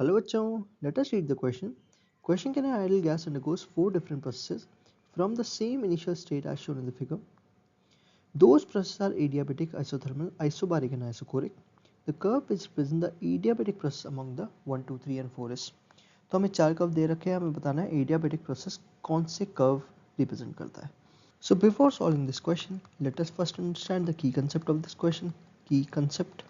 Hello बच्चों, let us read the question. Question can an ideal gas undergoes four different processes from the same initial state as shown in the figure. Those processes are adiabatic, isothermal, isobaric and isochoric. The curve which represents the adiabatic process among the 1, 2, 3 and 4 is. तो हमें चार curve दे रखे हैं, हमें बताना है adiabatic process कौन से कर्व रिप्रेजेंट करता है. So before solving this question, let us first understand the key concept of this question. Key concept.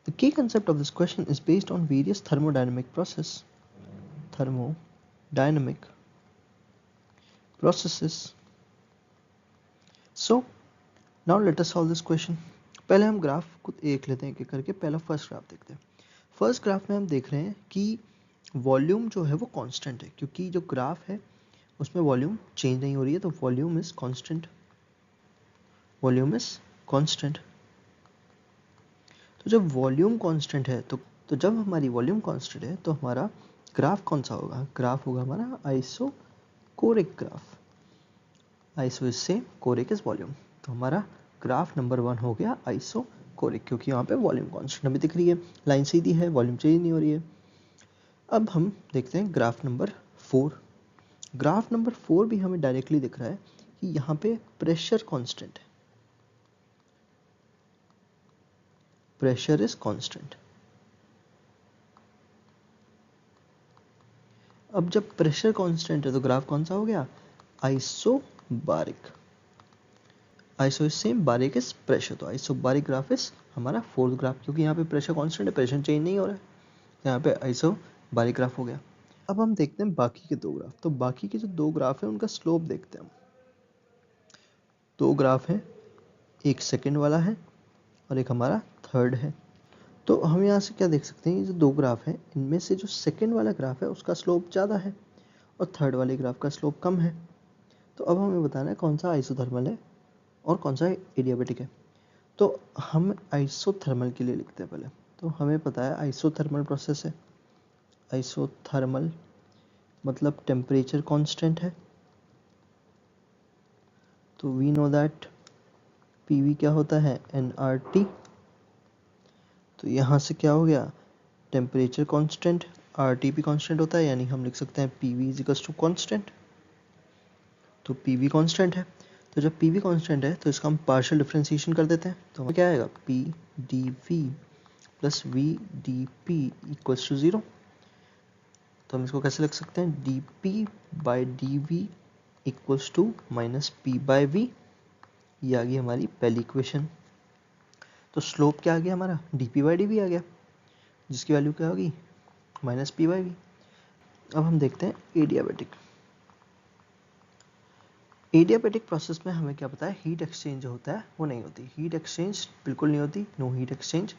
The key concept of this question is based on various thermodynamic processes. So now let us solve this question. पहले हम graph को देख लेते हैं एक करके. पहला first graph देखते हैं. फर्स्ट ग्राफ में हम देख रहे हैं कि वॉल्यूम जो है वो कांस्टेंट है, क्योंकि जो ग्राफ है उसमें वॉल्यूम चेंज नहीं हो रही है, तो वॉल्यूम इज कांस्टेंट. तो जब वॉल्यूम कांस्टेंट है तो जब हमारी वॉल्यूम कांस्टेंट है तो हमारा ग्राफ कौन सा होगा? ग्राफ होगा हमारा isochoric graph. Iso is same, choric is volume. तो हमारा ग्राफ नंबर 1 हो गया आइसोकोरिक, क्योंकि यहाँ पे वॉल्यूम कांस्टेंट हमें दिख रही है, लाइन सीधी है, वॉल्यूम चेंज नहीं हो रही है. अब हम देखते हैं ग्राफ नंबर 4. ग्राफ नंबर 4 भी हमें डायरेक्टली दिख रहा है कि यहाँ पे प्रेशर कांस्टेंट है. Pressure is constant. अब जब प्रेशर कांस्टेंट है तो ग्राफ कौन सा हो गया? Isobaric. Iso is same, Barik is pressure. तो आइसोबारिक ग्राफ इज हमारा फोर्थ ग्राफ, क्योंकि यहाँ पे प्रेशर कांस्टेंट है, प्रेशर चेंज नहीं हो रहा है. यहाँ पे आइसोबारिक ग्राफ हो गया. अब हम देखते हैं बाकी के दो ग्राफ. तो बाकी के जो दो ग्राफ है उनका स्लोप देखते हैं हम. दो ग्राफ है, एक सेकंड वाला है और एक हमारा थर्ड है. तो हम यहाँ से क्या देख सकते हैं, ये जो दो ग्राफ है इनमें से जो सेकंड वाला ग्राफ है उसका स्लोप ज़्यादा है और थर्ड वाले ग्राफ का स्लोप कम है. तो अब हमें बताना है कौन सा आइसोथर्मल है और कौन सा एडियाबेटिक है. तो हम आइसोथर्मल के लिए लिखते हैं पहले. तो हमें पता है आइसोथर्मल प्रोसेस है. आइसोथर्मल मतलब टेम्परेचर कांस्टेंट है. तो वी नो दैट पीवी क्या होता है? nRT. तो यहाँ से क्या हो गया? टेम्परेचर कांस्टेंट, आरटी भी कांस्टेंट होता है, यानी हम लिख सकते हैं PV is equals to constant. तो पीवी कांस्टेंट है. तो जब पीवी कांस्टेंट है तो इसका हम पार्शियल डिफरेंशिएशन कर देते हैं. तो क्या आएगा? P D V plus V D P equals to 0. तो हम इसको कैसे लिख सकते हैं? D P by D V equals to minus P by V. ये आ गई हमारी पहली इक्वेशन. तो स्लोप क्या आ गया हमारा? D P by D V आ गया, जिसकी वैल्यू क्या होगी? Minus P by V. अब हम देखते हैं एडियाबेटिक. एडियाबेटिक प्रोसेस में हमें क्या पता है? हीट एक्सचेंज जो होता है वो नहीं होती. हीट एक्सचेंज बिल्कुल नहीं होती, नो हीट एक्सचेंज.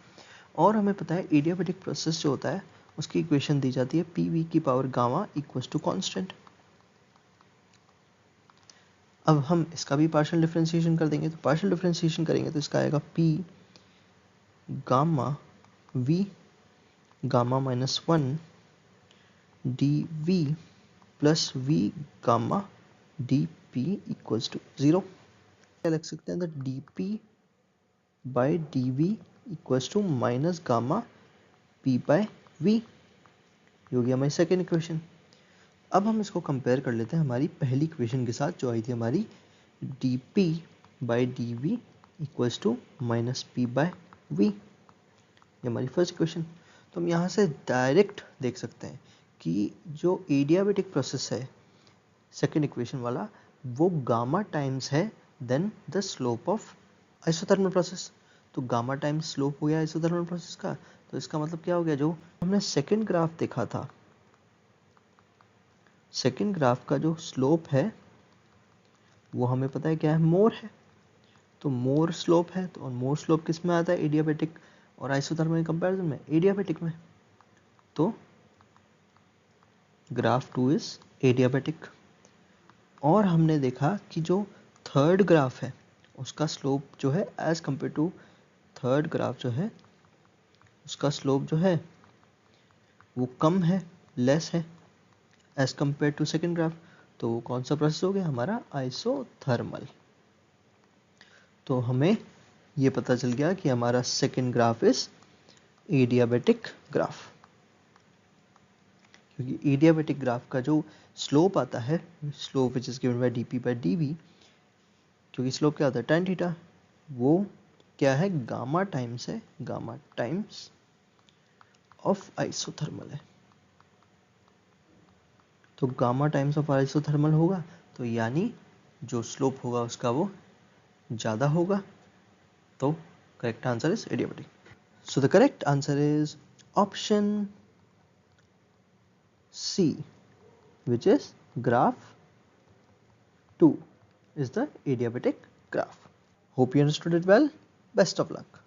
और हमें पता है एडियाबेटिक प्रोसेस जो होता है उसकी इक्वेशन दी जाती है पी वी की power gamma equals to constant. अब हम इसका भी पार्शियल डिफरेंशिएशन कर देंगे. तो पार्शियल डिफरेंशिएशन करेंगे तो इसका आएगा P gamma V gamma minus 1 D V plus V gamma D P equals to 0. क्या लिख सकते हैं? तो D P by D V equals to minus gamma P by V. ये हो गया हमारी सेकेंड इक्वेशन. अब हम इसको कंपेयर कर लेते हैं हमारी पहली इक्वेशन के साथ जो आई थी हमारी D P by D V equals to minus P by V. ये हमारी फर्स्ट इक्वेशन. तो हम यहाँ से डायरेक्ट देख सकते हैं कि जो एडियाबेटिक प्रोसेस है सेकेंड इक्वेशन वाला, वो गामा टाइम्स है then the slope of isothermal process. तो गामा टाइम्स स्लोप हो गया आइसोथर्मल प्रोसेस का. तो इसका मतलब क्या हो गया? जो हमने सेकेंड ग्राफ देखा था, सेकेंड ग्राफ का जो स्लोप है वो हमें पता है क्या है? मोर है. तो मोर स्लोप है. तो मोर स्लोप किस में आता है? एडियाबेटिक और आइसोथर्मल कंपैरिजन में एडियाबेटिक में. तो ग्राफ 2 इज एडियाबेटिक. और हमने देखा कि जो थर्ड ग्राफ है उसका स्लोप जो है as compare to third graph जो है उसका स्लोप जो है वो कम है, लेस है as compare to second graph. तो वो कौन सा प्रोसेस हो गया? हमारा आइसोथर्मल. तो हमें ये पता चल गया कि हमारा second graph is adiabatic graph. क्योंकि एडियाबेटिक ग्राफ का जो स्लोप आता है, slope which is given by dp by dv, क्योंकि स्लोप क्या होता है tan थीटा, वो क्या है गामा टाइम्स है, गामा टाइम्स ऑफ आइसोथर्मल है। तो गामा टाइम्स ऑफ आइसोथर्मल होगा, तो यानी जो स्लोप होगा उसका वो ज़्यादा होगा, तो correct answer is adiabatic. So the correct answer is option C, which is graph 2 is the adiabatic graph. Hope you understood it well. Best of luck.